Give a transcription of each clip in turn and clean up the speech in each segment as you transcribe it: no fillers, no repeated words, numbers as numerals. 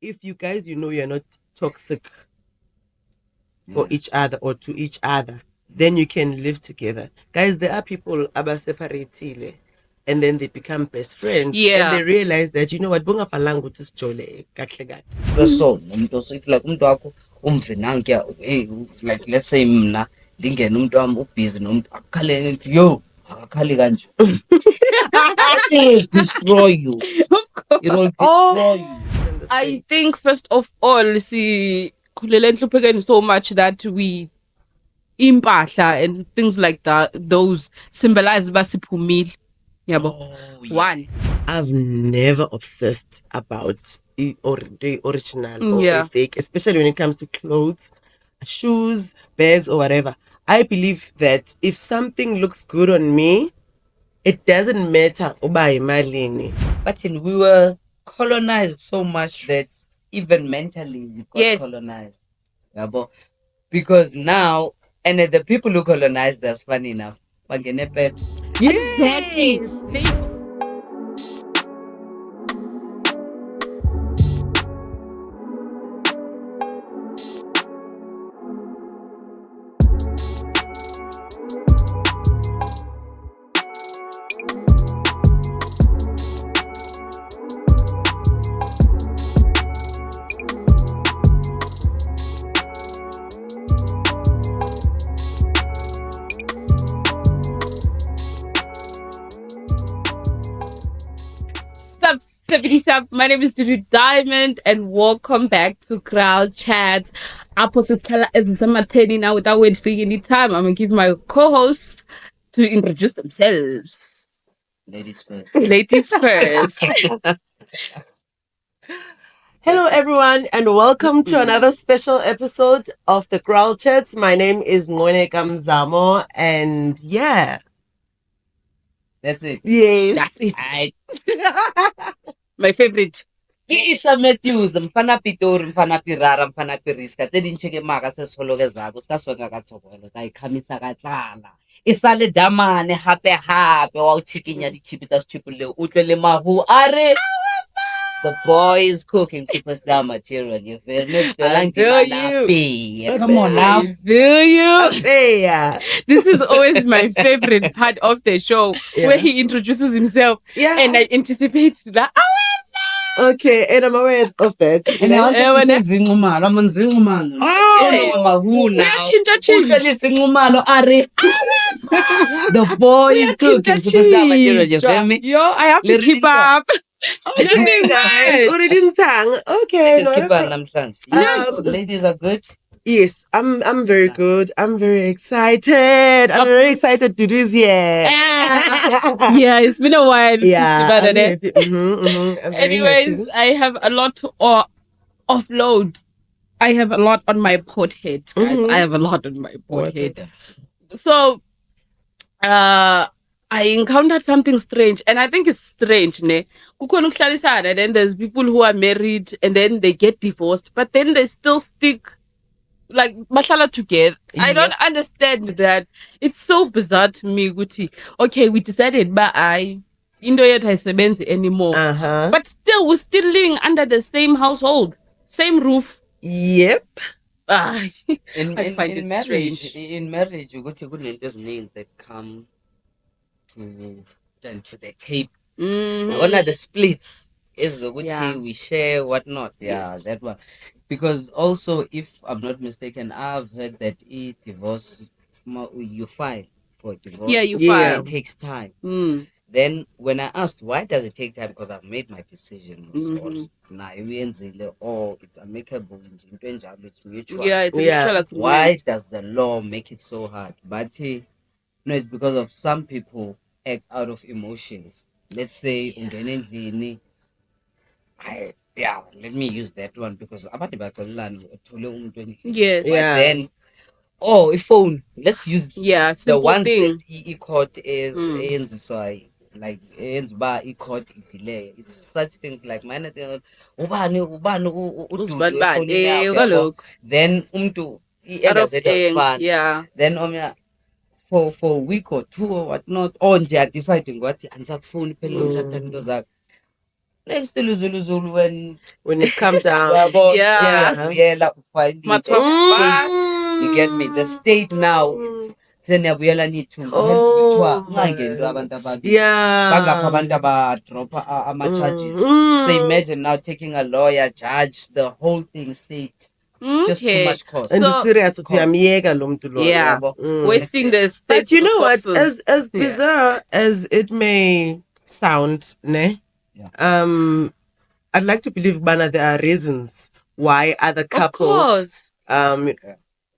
if you guys, you're not toxic for each other or to each other, then you can live together. Guys, there are people abaseparatile and then they become best friends and they realize that, you know what, bunga falangu tisijole kahle kahle. So it's like umuntu wakho umve nankuya, hey, like let's say mna ndingene umuntu wami ubhizi nomuntu akukhale nto yo akakhali kanje. It will destroy you. It will destroy you. I think first of all, sikhulele enhluphekweni so much that we impahla and things like that, those symbolize basiphumile. Yabo. One. I've never obsessed about the original or a fake, especially when it comes to clothes, shoes, bags, or whatever. I believe that if something looks good on me, it doesn't matter uba yimalini. But we were colonized so much that even mentally we got colonized. Yabo. Because now, and the people who colonized us, funny enough, bangene peps. Exactly. My name is Dudu Diamond and welcome back to Crowd Chat. Now without wasting any time, I'm gonna give my co-host to introduce themselves. Ladies first. Ladies first. Hello, everyone, and welcome to another special episode of the Growl Chats. My name is Ngone Kamzamo, and yeah. That's it. Yes. That's it. Right. My favorite. Isa Matthews, mfana Pitori, mfana Pirara, mfana Piriska, tse di ncheke maka se soloke zabo, ska sweka ka tsogolo, ta ikhamisa ka tlala. Isa le damane hape wa uchikinya di chipi tsa chipule, utlwe le mahu are. The boy is cooking superstar material. You feel me? I feel you. Come on now. I feel you. Yeah. This is always my favorite part of the show where he introduces himself and I anticipate that. Okay, and I'm aware of that. And I wanted to say Zingumalo. I'm on Zingumalo. Oh, the boy is cooking superstar material. You feel me? Yo, I have to keep up. Okay, guys. Okay. Just keep on. Ladies are good. Yes, I'm very good. I'm very excited. I'm very excited to do this here. Yeah, it's been a while since Anyways, I have a lot to offload. I have a lot on my pothead, guys. I have a lot on my pothead. So, I encountered something strange, and I think it's strange, ne? And then there's people who are married and then they get divorced, but then they still stick like mashallah together. I don't understand that. It's so bizarre to me, Guti. Okay, we decided but I indo yet hayisebenzi anymore. But still we're still living under the same household, same roof. Yep. I find it marriage, strange. In marriage, you go to good names that come to the tape. One of the splits is we share whatnot. Yeah, that one. Because also, if I'm not mistaken, I've heard that divorce, you file for divorce. Yeah, you file. It takes time. Then when I asked why does it take time, because I've made my decision, or it's amicable, it's mutual. Yeah, it's mutual agreement. Why does the law make it so hard? But no, it's because of some people act out of emotions. Let's say let me use that one because yes. But then a phone. Let's use the ones thing. that e-court is like e-court delay. It's such things like minor things. Then then for a week or two or whatnot, on deciding what and phone next to Luzulu when it comes down. Yeah. You get me? The state now it's seniyabuyela nithi hence kuthiwa ungangeni abantu ababili bangapha abantu abadropa ama-charges. So imagine now taking a lawyer, judge, the whole thing state. It's just too much cost. And So- serious to uyamyeka lo muntu lo. Yeah. Wasting the state's But you know what? resources. As bizarre as it may sound, ne? Yeah. I'd like to believe, Bana, there are reasons why other Of couples. course.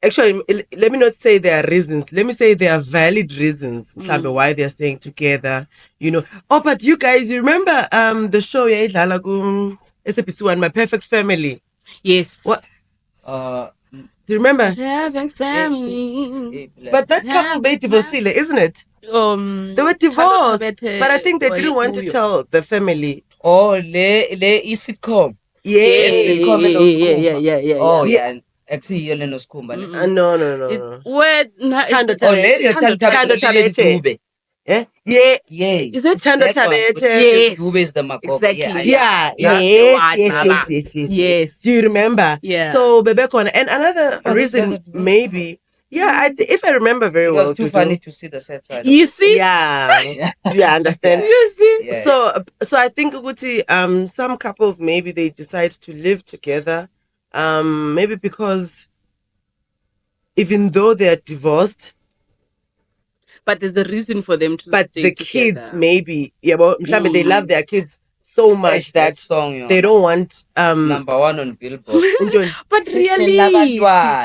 Actually, let me not say there are reasons. Let me say there are valid reasons why they're staying together. You know. Oh, but you guys, you remember the show SABC One, My Perfect Family? Yes. What? Do you remember? Having family. But that couple made divorced, isn't it? They were divorced, but I think they didn't want to tell the family. Oh, le sitcom. Yeah. Oh, yeah. Akusiyo le noSkhumba ne. No. Where Thando Thando Tabete. Yeah. Is it Thando Tabete? Yes. Dube is the Makopa. Exactly. Yes. Do you remember? Yeah. So Bebekona, and another Oh, reason maybe. Yeah, if I remember very It well. was too funny to see the sad side. You see? Yeah. Yeah, understand. You see? Yeah. So I think Uguti, some couples maybe they decide to live together, maybe because even though they are divorced, but there's a reason for them to but stay the together. kids maybe they love their kids so much that song, they don't want it's number one on Billboard. But really,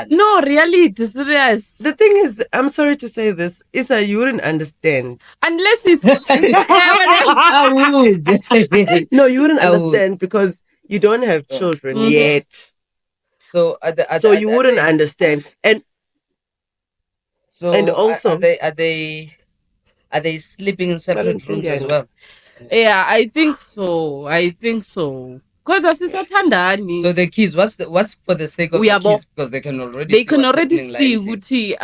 no, really, it's serious. The thing is, I'm sorry to say this, Issa, you wouldn't understand. Unless it's I would. No, you wouldn't I would. understand because you don't have children yet. So you wouldn't understand. And also, are they sleeping in separate rooms as well? Yeah, I think so. Because asisathandani. So the kids, what's for the sake of the kids? Because they can already see Guti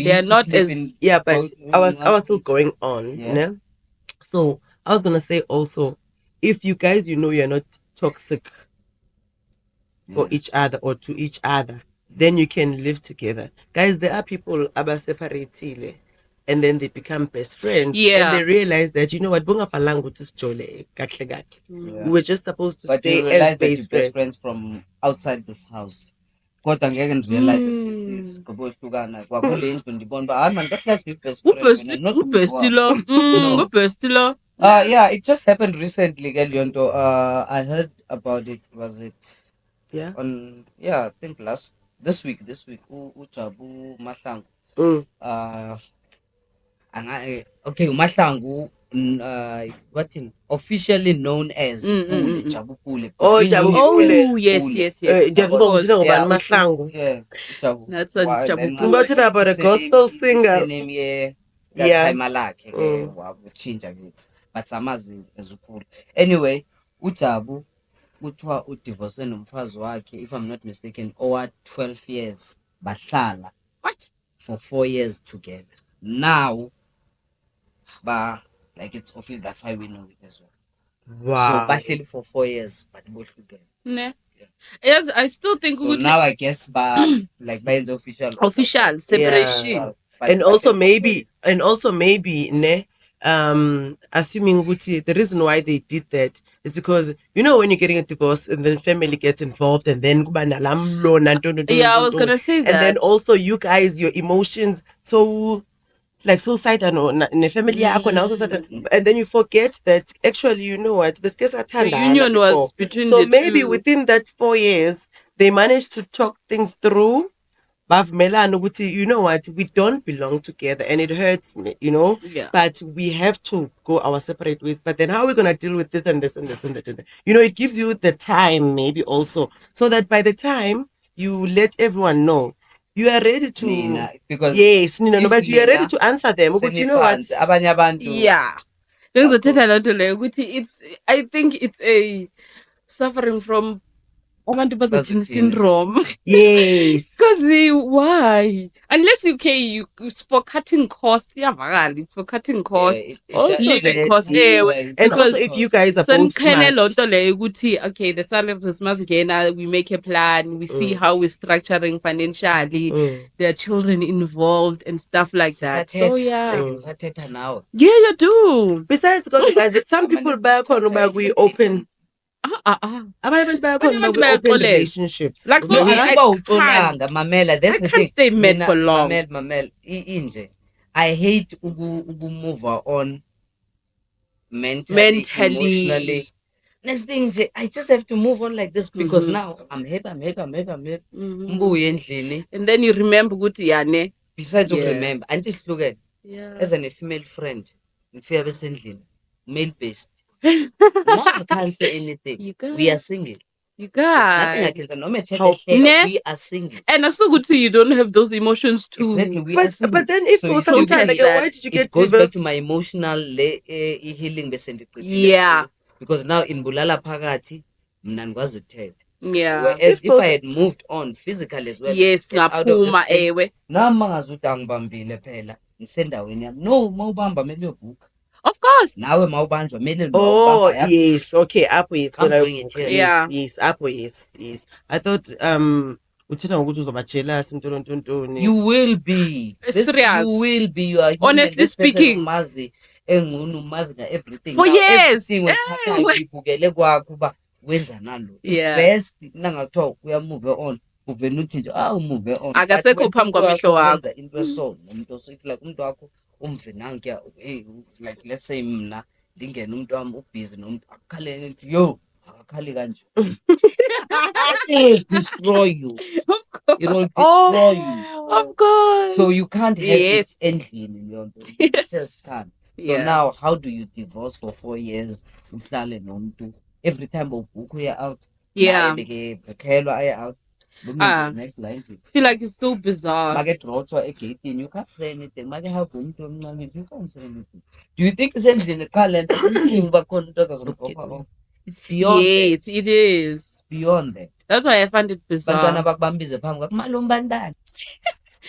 they are not as but I was still going on. Yeah. So I was gonna say also, if you guys you're not toxic for each other or to each other, then you can live together. Guys, there are people separated and then they become best friends. Yeah. And they realize that we were just supposed to stay as best friends from outside this house. Kodwa ngeke ndirealize ngobohlukana kwakule ndlu ndibona uba hayi man kahle ubest lo. Yeah, it just happened recently ke leyo nto. I heard about it. Was it I think this week uJabu Mahlangu okay uMahlangu officially known as Jabu Pule. Oh yes. Mahlangu. Yeah, Jabu. That's Jabu. About it about a gospel singer. Time lakhe ke wakuchinja ngithi but samazi ezukhulu. Anyway, uJabu kuthiwa udivorce nomfazi wakhe, if I'm not mistaken, over 12 years bahlala. What? For 4 years together. Now like it's official, that's why we know it as well. Wow. So bahleli for 4 years but bohlukene. Ne. Yes, I still think so now I guess like by the official separation. Yeah. And also maybe ne assuming the reason why they did that is because when you're getting a divorce and then family gets involved and then I was gonna say that. And then also you guys, your emotions so side in a family and then you forget that actually the union was between so the maybe two. Within that 4 years they managed to talk things through. We don't belong together and it hurts me, but we have to go our separate ways. But then how are we going to deal with this and this and this and that? It gives you the time maybe also so that by the time you let everyone know, you are ready to because but you are ready to answer them. You know what? Yeah. I think it's a suffering from abantu bazothina Bazothina. syndrome. Yes. Because why? Unless you for cutting costs, it's for cutting costs. Also living that, costs, yes. And because also if you guys are both Sendiqhele loo smart. nto leyo ukuthi, okay, the salary of this masingena, we make a plan, we see how we're structuring financially, there are children involved and stuff like that. So yeah. Ngisathetha nawe. Yeah, you do. Besides, guys, some people back on we open Abantu open relationships. Like for No, me, I asiba can't. uxolanga mamela. That's I the can't thing. stay mad for long. Mamela inje. I hate move on mentally, emotionally. Next thing nje, I just have to move on like this because now I'm happy. Mbuye endlini. And then you remember ukuthi yane. Besides remember, anti sihlukene. Yeah. As a female friend, ngifika besendlini, male based. Now I can't say anything. We are single. You There's nothing I guys. can say. No matter we are single. And also good to you don't have those emotions too. Exactly, we are single. But then if So you for some see, time, like, why did you get it goes divorced? back to my emotional healing Yeah. because now in Bulala Pagati, mna ngikwazi ukuthetha. Yeah. Whereas if I had moved on physically as well, Yes, get out of the ngaphuma space, ewe. nami mangazuthi angibambile phela ngisendaweni yami. No, mawubamba mele uyobhuka. Of course. Nawe mawubanjwa mele Oh, yes. Okay, apho yes. Can't bring it here. Yeah. Yes, apho yes. I thought uthetha ngokuthi uzoba jealous ntoni. You will be. Serious. You will be. You are human. Honestly speaking. Mazi engqunu mazi everything. For years. Ibukele kwakho uba wenza nalo. It's best nangathiwa uya move on. Uvena uthi nje move on. Akasekho phambi kwamehlo wakho. Into eso nomuntu so it's like umuntu wakho umvenanke like let's say mina ndingena umuntu wami ubusy nomuntu akukhalele nti yo akakhali kanje. It will destroy you. It will destroy you. Of course. So you can't have it endlini leyo nto. You just can't. So now how do you divorce for 4 years? Uhlale nomuntu. Every time ubhuku uya out. Yeah. Bekhelwa aya out. Next line. Feel like it's so bizarre. Make drotswa egate you can't say anything. Make help umuntu omncane you can't say anything. Do you think isendlini qala nto bakhona into azazomkhopha? It's beyond. Yes, it is. Beyond that. That's why I find it bizarre. Bantwana bakubambize phambi kwakho malumbandani.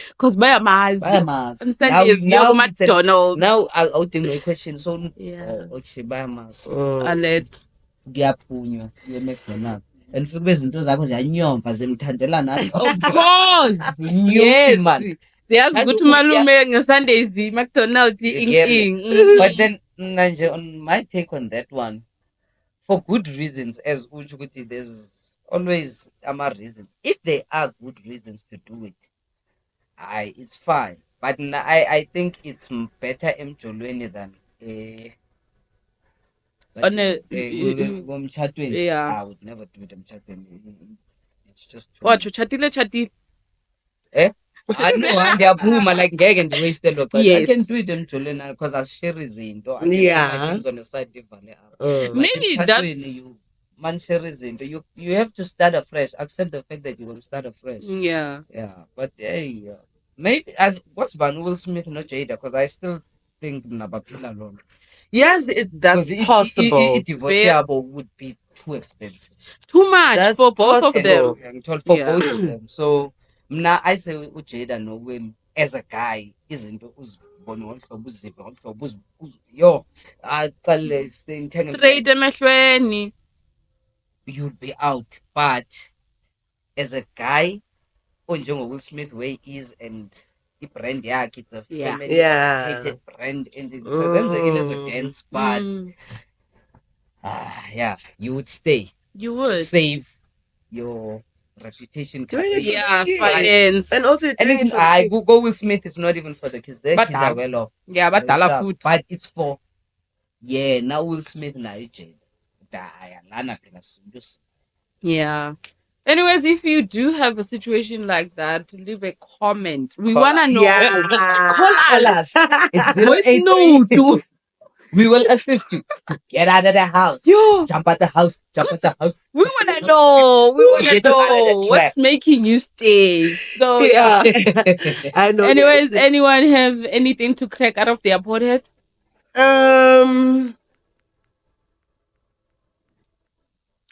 Because bayamazi. Bayamazi. Now McDonald's. Now I'll think my question. So okay, bayamazi. Alet. Ngiyaphunywa ye McDonald's. And ufike bezinto zakho ziyanyomfa zemthandela nathi. Of course. Yes. Man. Siyazi ukuthi malume ngeSundays McDonald's ing. But then manje on my take on that one, for good reasons, as uchukuti, there's always reasons. If there are good reasons to do it, it's fine. But I think it's better emjolweni than I would never do it emchatweni. It's just too what chatile. I know ndiyaphuma like ngeke ndiwaste lo xesha. I can do it emjolweni because I share izinto. Things on the side divale up. Maybe that's man share izinto. You have to start afresh. Accept the fact that you're going to start afresh. Yeah. But hey, maybe as what's ban Will Smith not Jada, because I still think nabaphila alone. Yes, that's possible. Divorceable would be too expensive. Too much for both of them. For both of them. So now I say Jada no Will as a guy isn't yo straight emehlweni. You'd be out, but as a guy onjengo Will Smith way is and the brand it's a family dedicated brand and it's a dance but you would stay. You would to save your reputation, finance, and also I go Will Smith is not even for the kids. Their kids are well off. Yeah, but dollar food. But it's for now Will Smith now yeah. Anyways, if you do have a situation like that, leave a comment. We wanna know. Call us. It's no. We will assist you. Get out of the house. Jump out the house. We wanna know. What's making you stay. So yeah. I know. Anyways, anyone have anything to crack out of their forehead?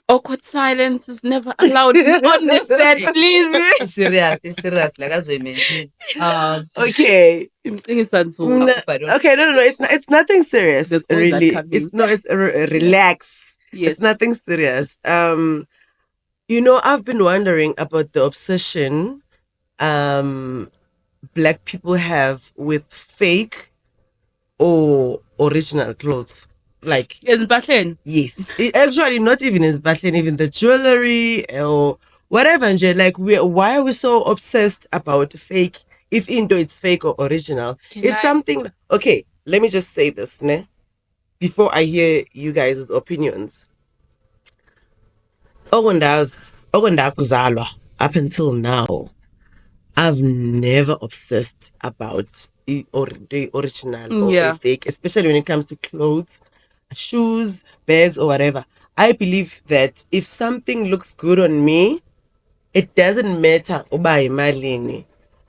Awkward silence is never allowed on this set, please. It's serious. Like as we mentioned. Okay. Okay, Okay, no. It's nothing serious. There's always that Really. coming. It's relax. Yes. It's nothing serious. You know, I've been wondering about the obsession black people have with fake or original clothes. Like, Yes, Bahleni. yes, actually not even his battling, even the jewelry or whatever. And like, why are we so obsessed about fake? If into it's fake or original, if something, okay, let me just say this, ne? Before I hear you guys' opinions. Okundakuzalwa up until now, I've never obsessed about the original or a fake, especially when it comes to clothes, shoes, bags, or whatever. I believe that if something looks good on me, it doesn't matter uba yimalini.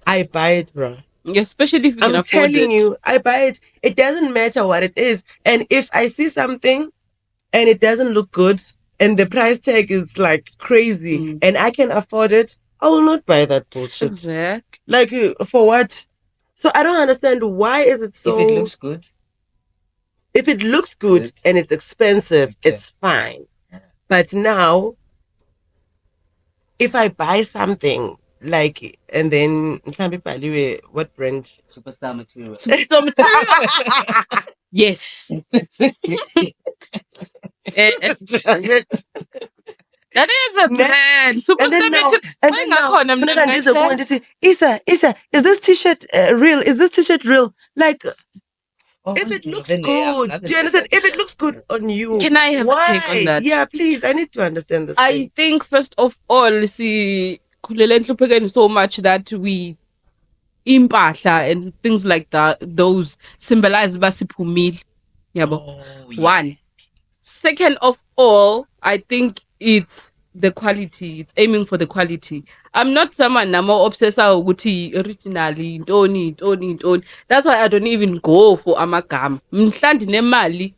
I buy it, bro. Especially if you can afford it. I'm telling you, I buy it. It doesn't matter what it is. And if I see something and it doesn't look good and the price tag is like crazy and I can afford it, I will not buy that bullshit. Exactly. Like, for what? So I don't understand, why is it so... If it looks good. If it looks good and it's expensive, it's fine. But now, if I buy something, like, and then what brand? Superstar Material. Superstar Material. Yes. That is a brand. Superstar Material. And then Isa, is this t-shirt real? Is this t-shirt real? Like, if it looks good, do you understand? If it looks good on you, can I have a take on that? Yeah, please. I need to understand this. I think first of all, see, so much that we impahla and things like that, those symbolize basiphumile. One. Second of all, I think it's the quality. It's aiming for the quality. I'm not someone more obsessed with originally, don't. That's why I don't even go for amagam.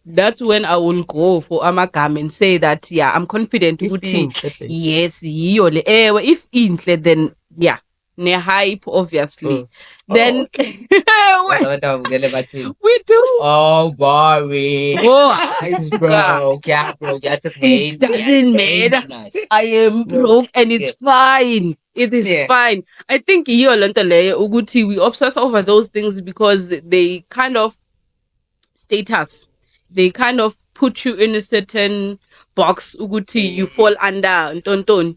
That's when I will go for amagam and say that, yeah, I'm confident. Yes, if intle, then yeah. Ne hype, obviously. Then we do. Oh, boring. Bro, just hate. Doesn't matter. Nice. I am broke and it's fine. It is fine. I think we obsess over those things because they kind of status. They kind of put you in a certain box. You fall under ton.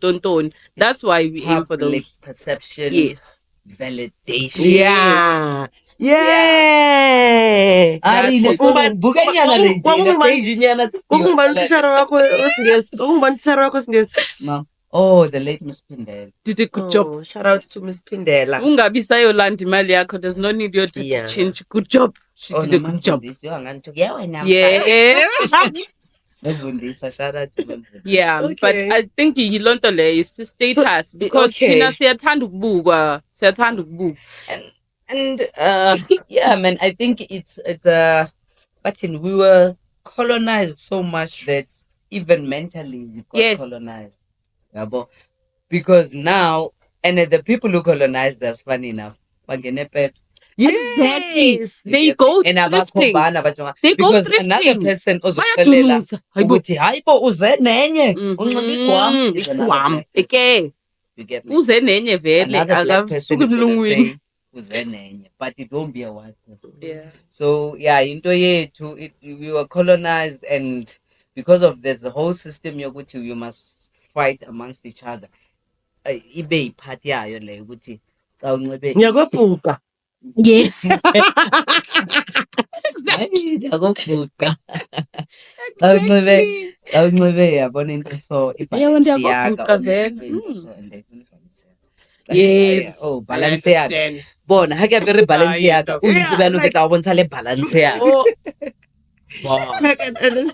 That's why we aim for those. Perception. Yes. Validation. Yeah. Oh, the late Miss Pindel. Did a good job. Shout out to Miss Pindela. There's no need to change. Good job. She did a good job. Yeah, okay. But I think Yilonto is to status because Tina and yeah, man, I think it's but we were colonized so much that even mentally we got colonized. Because now, and the people who colonized us, funny enough, exactly. They go thrifting. They go because thrifting. Another person uzokuxelela ukuthi hayibo uze nenye unxibe igwam. Okay. Uze nenye vele akasuki emlungwini. Uze nenye, but it won't be a white person. Yeah. So yeah, into yethu we were colonized, and because of this, the whole system yokuthi you must fight amongst each other. Ibe ipart yayo le ukuthi xa unxibe ngiyakophuka. Yes. Exactly. Yabona into so yes. Oh, Balenciaga. Bona ha ke apere Balenciaga. O itsebana o ke tla bontsha le Balenciaga.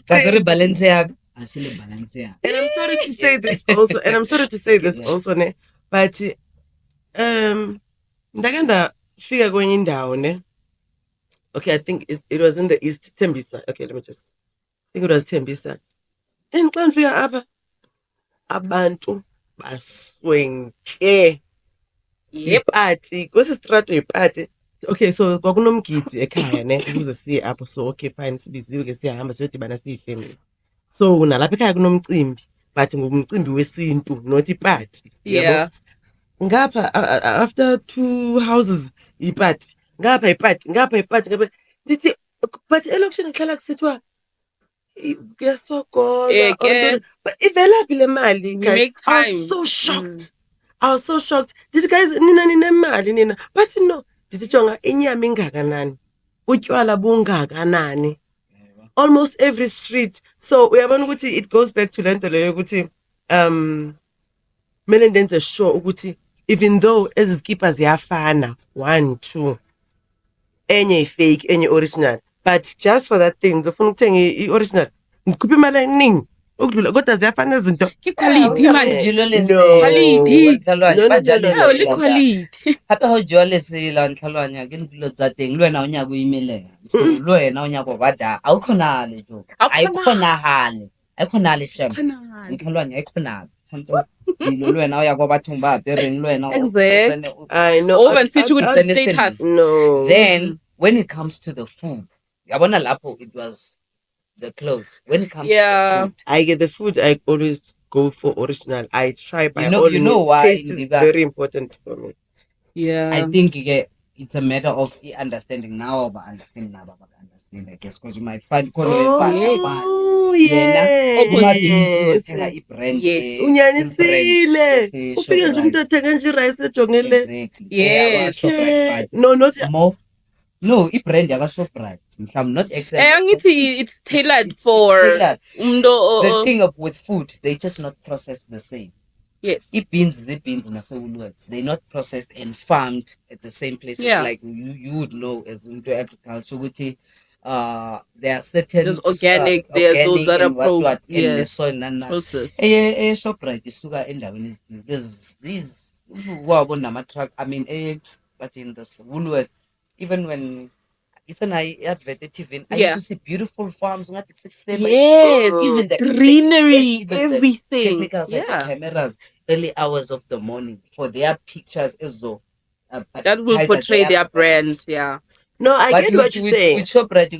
Ka apere Balenciaga. Balenciaga. And I'm sorry to say this also, ne, but ndakanda fika kwenye indawo, ne. Okay, I think it was in the East, Tembisa. Okay, I think it was Tembisa. And xa ndifika apha abantu baswenke Yep. ipati kwesistrato ipati. Okay, so kwakunomgidi ekhaya ne ukuze siye apho, so okay fine sibiziwe ke siyahamba siyodibana siyifamily. So nalapha ekhaya kunomcimbi but ngumcimbi wesintu not ipati. Yeah. Ngapha after 2 houses ipati, ngapha ipati, ngapha ipati, ngapha ndithi but elokishini ngihlala kusithiwa kuyasokolwa but ivelaphi le mali guys. I was so shocked. I was so shocked. Dithi guys nina ninemali nina, but no, dithi jonga inyama ingakanani, utywala bungakanani, almost every street. So uyabona ukuthi it goes back to lento leyo ukuthi mele ndenze sure ukuthi even though eziskipa ziyafana 1 2 enye fake enye original, but just for that thing ngizofuna ukuthenga i-original ngikhupha imali eningi ukudlula kodwa ziyafana izinto. Quality manje Jilo le Quality. ba le quality. hape ho jwa le se la ntlhalwanya ke dilo tsa teng le wena o nyaka o imelela le wena o nyaka ba da a o khonale jo a ikhonale shem ntlhalwanya a ikhonale dilo le wena o ya go bathong ba apereng le wena I know. Over status. No. Then when it comes to the food, yabona lapho it was the clothes. When it comes to the food, I get the food. I always go for original. I try by all you know means. why Taste is very important for me. Yeah. I think it's a matter of understanding now, but understanding now, but understanding. I guess because you might find yes. brand. Yes. Unyanisile. Ufike nje umuntu athenga nje rice ejongele. Exactly. Yes. No, not more. No, brand yaka-Shoprite. I'm not exactly. It's tailored for tailored. The thing of with food, they just not processed the same. Yes. Beans Woolworths. They're not processed and farmed at the same places. Yeah. Like you would know as into agriculture. There are certain there's organic, there's those that are processed. Shoprite isuka endaweni there's these truck. I mean but in this Woolworth, even when it's an advert TV, I used to see beautiful farms. Yes, even the greenery, everything. Technicals like the cameras, early hours of the morning for their pictures as though that will portray their brand. Yeah. No, I get what you're saying. With Shoprite, you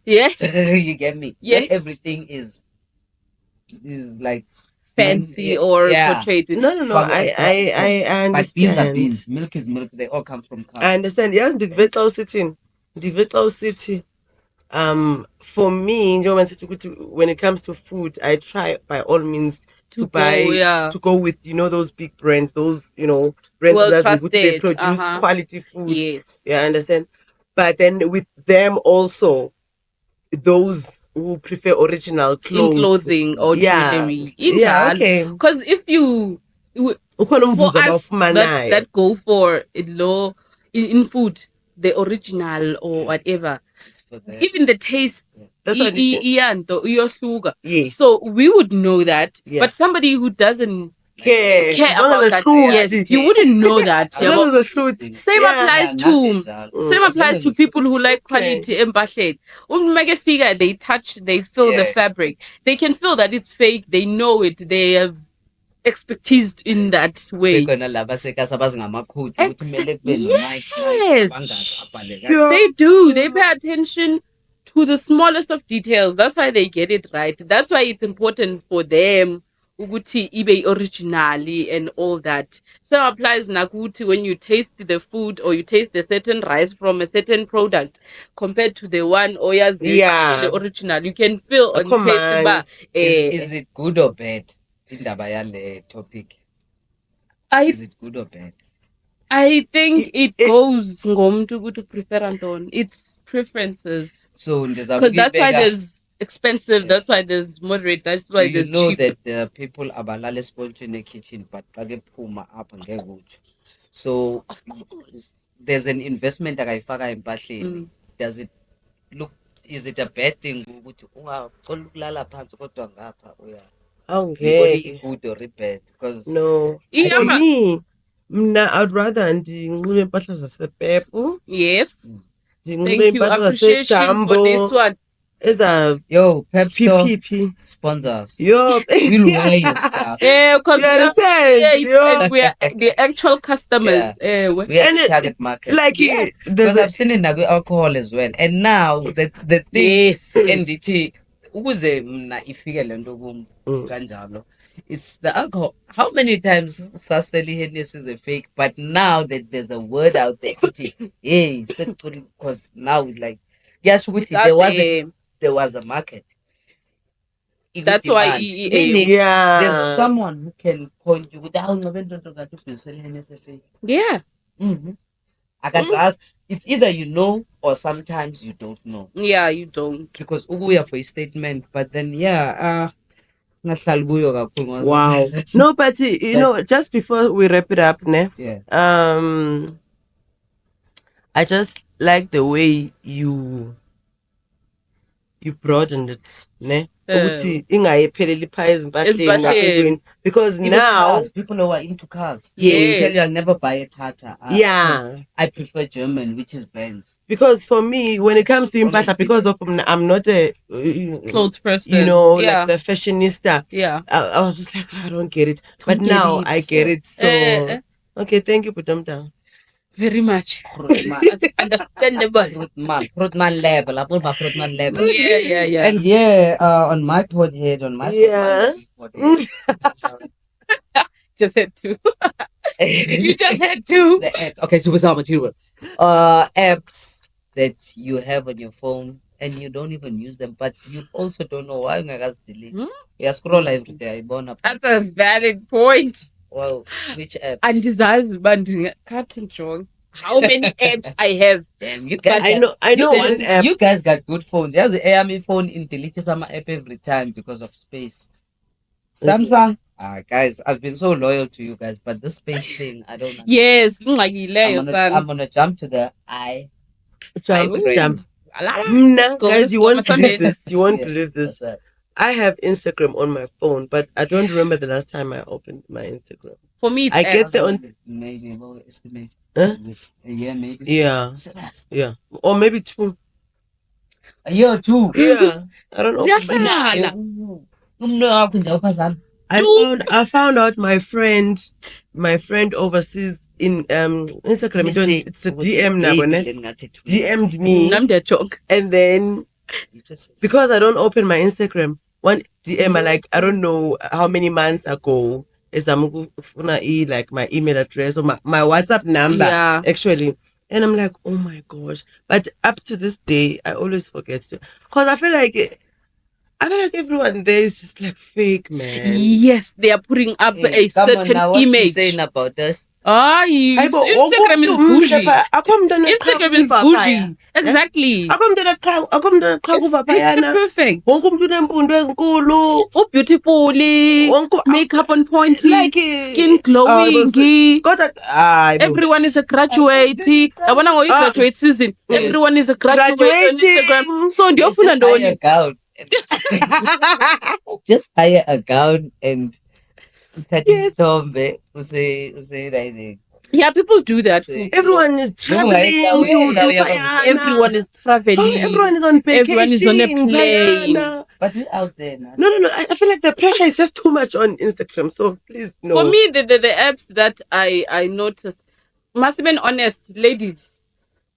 yes. You get me? Yes. Not everything is like fancy or portrayed. No. I understand. But beans are beans. Milk is milk. They all come from cows. I understand. Yes, the Vetlau City. For me, when it comes to food, I try by all means to go with those big brands, those brands that they produce quality food. Yes. Yeah, I understand. But then with them also, those who prefer original clothing or jewelry. Okay. Because if you for us that go for low in food, the original or whatever, even the taste. That's what yes. So we would know that, but somebody who doesn't care about that, yes, you wouldn't know that. Same applies to people who like quality embashed. They touch, they feel the fabric. They can feel that it's fake. They know it. They have expertise in that way. Yes. They do. They pay attention to the smallest of details. That's why they get it right. That's why it's important for them ukuthi ibe originally and all that. So applies nakuti when you taste the food or you taste a certain rice from a certain product compared to the one the original. You can feel and taste. Is it good or bad? Indaba yale topic. Is it good or bad? I think it goes ngomuntu to prefer Anton. It's preferences. So because that's why there's expensive, that's why there's moderate, that's why there's cheap. That the people abalale sponge in the kitchen but puma up and get good. So there's an investment that I faka in Does it look, is it a bad thing ukuthi ungakulala phansi kodwa ngapha uya good or bad? Because no, for me I'd rather ndinxibe impahla zasepepu. Yes. Thank you. Appreciation for this one. As a Pep Store PPP. sponsors. Yo, We'll wear your stuff. Yeah, because You understand? and we are the actual customers. We are And the target market. like Yeah. there's Because I've seen it with alcohol as well. And now the thing Yes. NDT ukuze mna ifike lento kum kanjalo. It's the alcohol. How many times Saseli Hennessy is a fake? But now that there's a word out there, hey, because now like It's out there was a market. That's why Demand. Meaning there's yeah. someone who can point you down fake. Yeah. It's either you know or sometimes you don't know. Yeah, you don't. Because uguya for a statement, but then Wow. No, but you know, just before we wrap it up, ne? Yeah. I just like the way you broadened it, ne? Ukuthi ingayipheleli phaya ezimpahleni nasentweni. Because even now cars, people who are into cars, Yes. they will tell you I'll never buy a Tata. Yeah. I prefer German, which is Benz. Because for me, when it comes to impahla, because of I'm not a Clothes person. you know, Yeah. like the fashionista. Yeah. I was just like, I don't get it. But Don't get now it. I get it. So okay, thank you, Putamta. Very much. That's understandable. Fruitman level. I put my Fruitman level. Yeah. And on my podhead, Just had to. You just had to. The apps. Okay, superstar material. Apps that you have on your phone and you don't even use them, but you also don't know why you guys delete. You scroll every day. That's a valid point. Well, which apps? And desires banding cutting strong. How many apps I have? Damn, you guys. I know one app. You guys got good phones. There's the AME phone in delete some app every time because of space. Samsung. Guys, I've been so loyal to you guys, but this space thing, I don't know. Yes, like I'm gonna jump to the Jump. Nah, Guys, you won't believe this. You won't Yeah, believe this. that's it. I have Instagram on my phone, but I don't remember the last time I opened my Instagram. For me, it's I get apps. the on. Maybe we'll estimate. Huh? A year, maybe. Yeah, Serious? yeah, or maybe 2. A year or 2. Yeah, I don't know. Ziyahlala. I found out my friend overseas in Instagram. It's a DM now, DM'd me, I'm the joke. and then because I don't open my Instagram, one DM I don't know how many months ago is like my email address or my WhatsApp number actually, and I'm like, oh my gosh! But up to this day, I always forget to, because I feel like everyone there is just like fake, man. Yes, they are putting up a certain what you image. saying about this? Instagram is bougie. Instagram is bougie. Exactly. Picture perfect. Oh, beautifully. Makeup on point. Like Skin glowing. Everyone is a graduate. I want to graduate season. Everyone is a graduate on Instagram. So just hire a gown and Yes. Yeah, people do that. Everyone is traveling. Everyone is traveling. Everyone is on vacation. Everyone is on a plane. But we're out there now. No. I feel like the pressure is just too much on Instagram. So please, no. For me, the apps that I noticed, must be honest, ladies,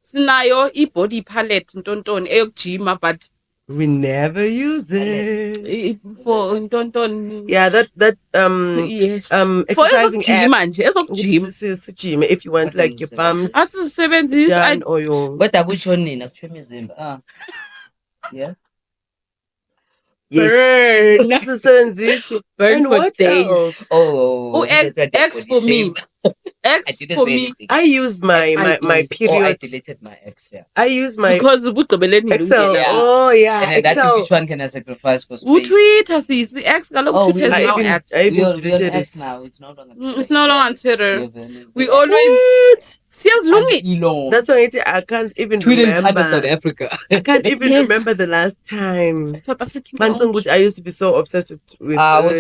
sinayo body palette ntonton eyokujima, but we never use it for ntonton. Yeah, that Yes. exercising gym. If you want like your bums done or your yeah. Yes. Burn And for what days. else? X for me. X for me. I use my period. I deleted my X. Yeah. I use my Because Excel. Yeah. Oh yeah, And then Excel. which one can I sacrifice for space? Twitter sees the X. Twitter is now X. I even We deleted on X it. now. It's no longer Twitter. It's no longer on Twitter. Yeah, We always What? long. That's why I can't even Twitter is remember. South Africa. I can't even Yes. remember the last time. South African. I used to be so obsessed with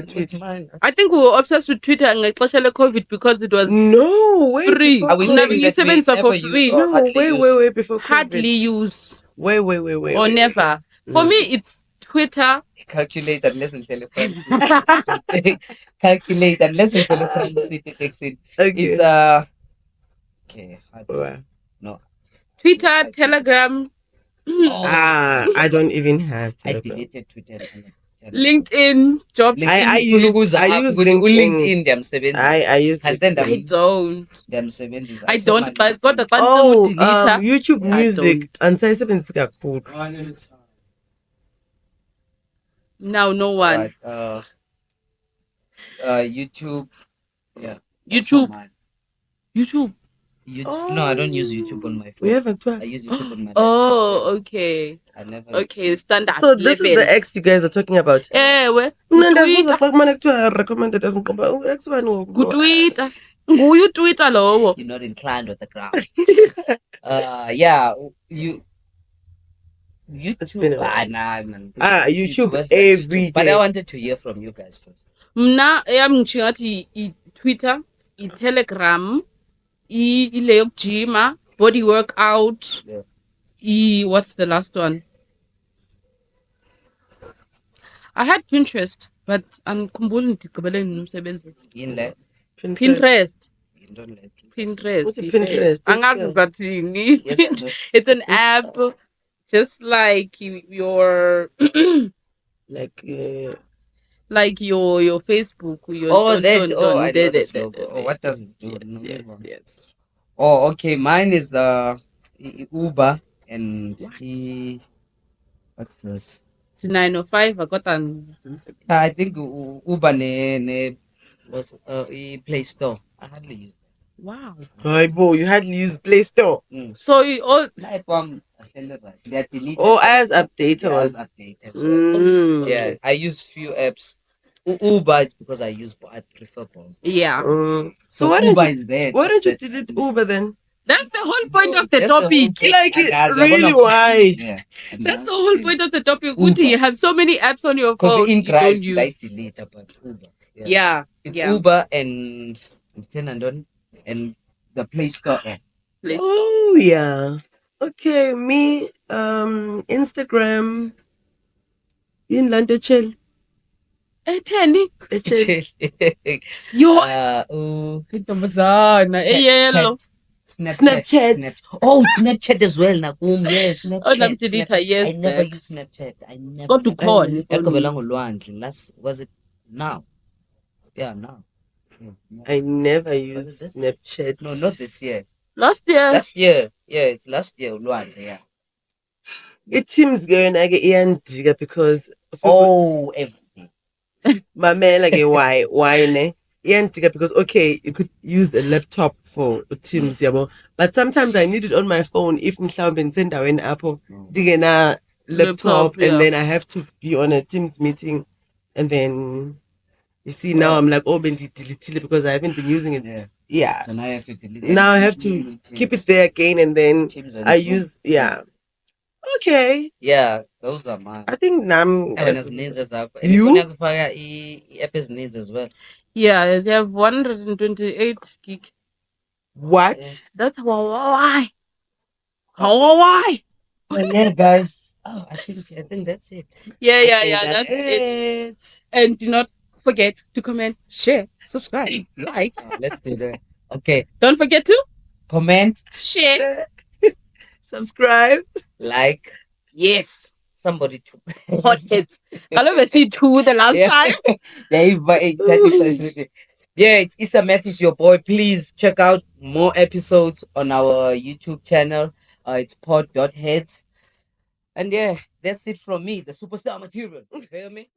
Twitter. Mine? I think we were obsessed with Twitter and COVID because it was No, way free. before Are we COVID. saying that we for never free? use or No, hardly way use? way before COVID. Hardly use Way. or never. For me, it's Twitter. Calculate unless ngihlele phansi. Calculate unless ngihlele phansi eTexini. Okay. It's okay. Wow. No. Twitter, Telegram, I don't even have I Telegram. deleted Twitter and Telegram. LinkedIn, job. I use LinkedIn. LinkedIn ndiyamsebenzisa. I use Hanse LinkedIn. I don't. ndiyamsebenzisa. I don't. But got the Oh, delete. YouTube I Music. don't. Andisayisebenzisi kakhulu. Now no one. Right, YouTube. Yeah. YouTube. Mine. YouTube. No, I don't use YouTube on my phone. We have a I use YouTube on my laptop. Oh, okay. I never. Okay, standard. So this is the ex you guys are talking about. Ewe. Mna recommended ex Twitter. Nguye Twitter lowo. You're not inclined with the crowd. Yeah, It's been a YouTube. while. Nah, man. YouTube Where's the every YouTube? But day. I wanted to hear from you guys first. Mna eyami ngisho ngathi i-Twitter, i-Telegram, ile yokujima, body workout. Yeah. What's the last one? I had Pinterest, but angikhumbuli ndigqibele nomsebenzisi. In there. Pinterest. You don't like Pinterest. What's a Pinterest? Angazi zathini. Yes, It's an app, just like your like your Facebook. Your I know this logo. Oh, Oh, what does it do? Yes. Oh, okay. Mine is the Uber and what's this? It's 905. I got I think Uber was Play Store. I hardly use that. wow. Boy, you hardly use Play Store. So you all They're deleted. Oh, as updated. As updated. Yeah, I use few apps. Uber is because I prefer Bolt. yeah. So Uber is there. Why don't you delete Uber then? That's the whole point of the That's topic. Really, why? Yeah. That's the whole point of the topic. Uti, you have so many apps on your phone. Because in you don't drive, use. I delete but Uber. Yeah. It's Uber and the Play Store app. Oh yeah. Okay, me Instagram in London chill. Tenny. Chill. Yo. Yellow. Snapchat. Oh, Snapchat as well. Yeah, Snapchat. Oh, Snapchat. Yes. I never use Snapchat. I never. Got to call. Last was it now? Yeah, now. I never use Snapchat. No, not this year. Last year. Last year. Yeah, it's last year. Yeah. It seems going like Ian Digger because everything. My man like why ne? Ian Digger because okay, you could use a laptop for Teams, but sometimes I need it on my phone if mhlawumbe send an Apple digena laptop and then I have to be on a Teams meeting and then you see now I'm like delete it because I haven't been using it. Yeah. So now I have to delete it. Now I have to keep it there again and then I use Okay. Yeah, those are mine. I think Nam you app needs as well. Yeah, they have 128 gig. What? Yeah. That's Hawaii. Hawaii. Yeah, guys. Oh, I think that's it. Yeah. That's it. And do not forget to comment, share, subscribe, like. Let's do that. Okay. Don't forget to comment, share, subscribe, like. Yes. Somebody to hot hits. I never see two the last time. It's Issa Matthews, your boy. Please check out more episodes on our YouTube channel. It's pod.heads. And that's it from me, the superstar material. You hear me?